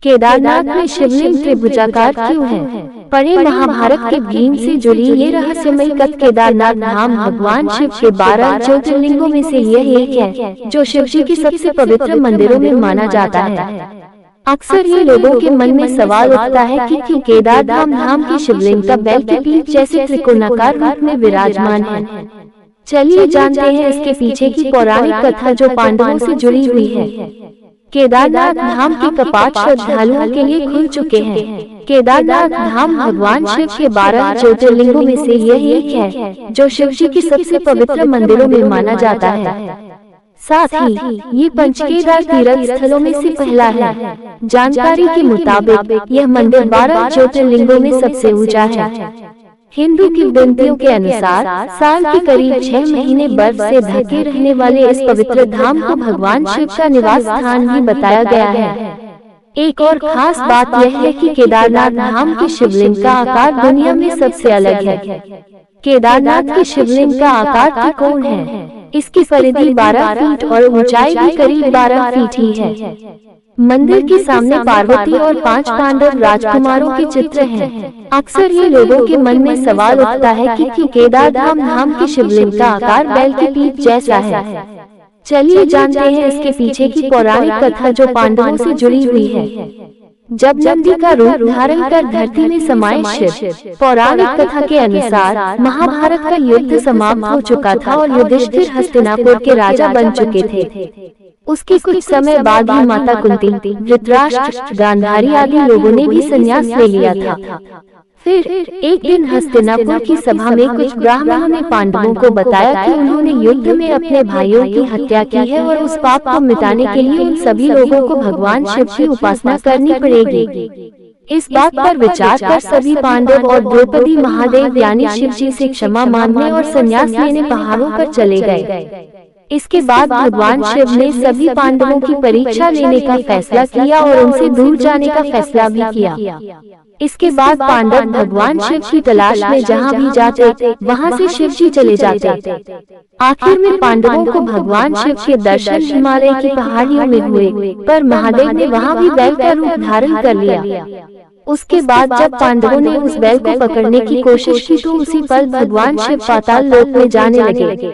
केदारनाथ में शिवलिंग त्रिभुजाकार क्यों है? पढ़े महाभारत के भीम से जुड़ी ये रहस्यमय कथा। केदारनाथ धाम भगवान शिव के 12 ज्योतिर्लिंगों में से यह एक है, जो शिव जी की सबसे पवित्र मंदिरों में माना जाता है। अक्सर ये लोगों के मन में सवाल उठता है कि क्यों केदारनाथ धाम की शिवलिंग का बैल के पीठ जैसे त्रिकोणाकार रूप में विराजमान है। चलिए जानते हैं इसके पीछे की पौराणिक कथा, जो पांडवों से जुड़ी हुई है। केदारनाथ धाम के कपाट श्रद्धालुओं के लिए खुल चुके हैं। केदारनाथ धाम भगवान शिव के 12 ज्योतिर्लिंगों में से यह एक है, जो शिव जी की सबसे पवित्र मंदिरों में माना जाता है। साथ ही ये पंचकेदार तीर्थ स्थलों में से पहला है। जानकारी के मुताबिक यह मंदिर 12 ज्योतिर्लिंगों में सबसे ऊंचा है। हिंदू किंवदंतियों के अनुसार साल के करीब 6 महीने बर्फ से ढके रहने वाले इस पवित्र धाम को भगवान शिव का निवास स्थान भी बताया गया है। एक और खास बात यह है कि केदारनाथ धाम की शिवलिंग का आकार दुनिया में सबसे अलग है। केदारनाथ की शिवलिंग का आकार त्रिकोण है। इसकी परिधि 12 फीट और ऊंचाई भी करीब 12 फीट ही है। मंदिर के सामने पार्वती और 5 पांडव राजकुमारों के चित्र हैं। अक्सर ये लोगों के मन में सवाल उठता है कि क्यों केदारनाथ धाम की शिवलिंग का आकार बैल के पीठ जैसा है। चलिए जानते हैं इसके पीछे की पौराणिक कथा, जो पांडवों से जुड़ी हुई है। जब नंदी का रूप धारण कर धरती में समाये शिव, पौराणिक कथा के अनुसार महाभारत का युद्ध समाप्त हो चुका था और युधिष्ठिर हस्तिनापुर के राजा बन चुके थे। उसके कुछ समय बाद ही माता कुंती, धृतराष्ट्र, गांधारी आदि लोगों ने भी संन्यास ले लिया था। फिर एक दिन हस्तिनापुर की सभा में कुछ ब्राह्मणों ने पांडवों को बताया कि उन्होंने युद्ध में अपने भाइयों की हत्या की है और उस पाप को मिटाने के लिए उन सभी लोगों को भगवान शिव की उपासना करनी पड़ेगी। इस बात पर विचार कर सभी पांडव और द्रौपदी महादेव यानी शिव जी से क्षमा मांगने और संन्यास लेने पहाड़ों पर चले गए। इसके बाद भगवान शिव ने सभी पांडवों की परीक्षा लेने का फैसला किया और उनसे दूर जाने का फैसला भी किया। इसके बाद पांडव भगवान शिव की तलाश में जहाँ भी जाते, वहाँ से शिव जी चले जाते। आखिर में पांडवों को भगवान शिव के दर्शन हिमालय की पहाड़ियों में हुए, पर महादेव ने वहाँ भी बैल का रूप धारण कर लिया। उसके बाद जब पांडवों ने उस बैल को पकड़ने की कोशिश की तो उसी पल भगवान शिव पाताल लोक में जाने लगे,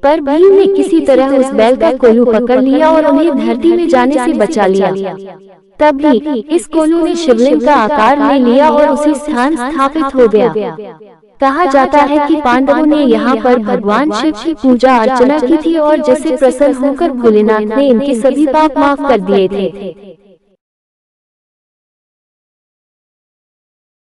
पर भीम ने किसी तरह उस बैल का कोल्हू पकड़ लिया और उन्हें धरती में जाने से बचा लिया। तभी इस कोल्हू ने शिवलिंग का आकार ले लिया और उसी स्थान स्थापित हो गया। कहा जाता है कि पांडवों ने यहाँ पर भगवान शिव की पूजा अर्चना की थी और जिससे प्रसन्न होकर भोलेनाथ ने इनके सभी पाप माफ कर दिए थे।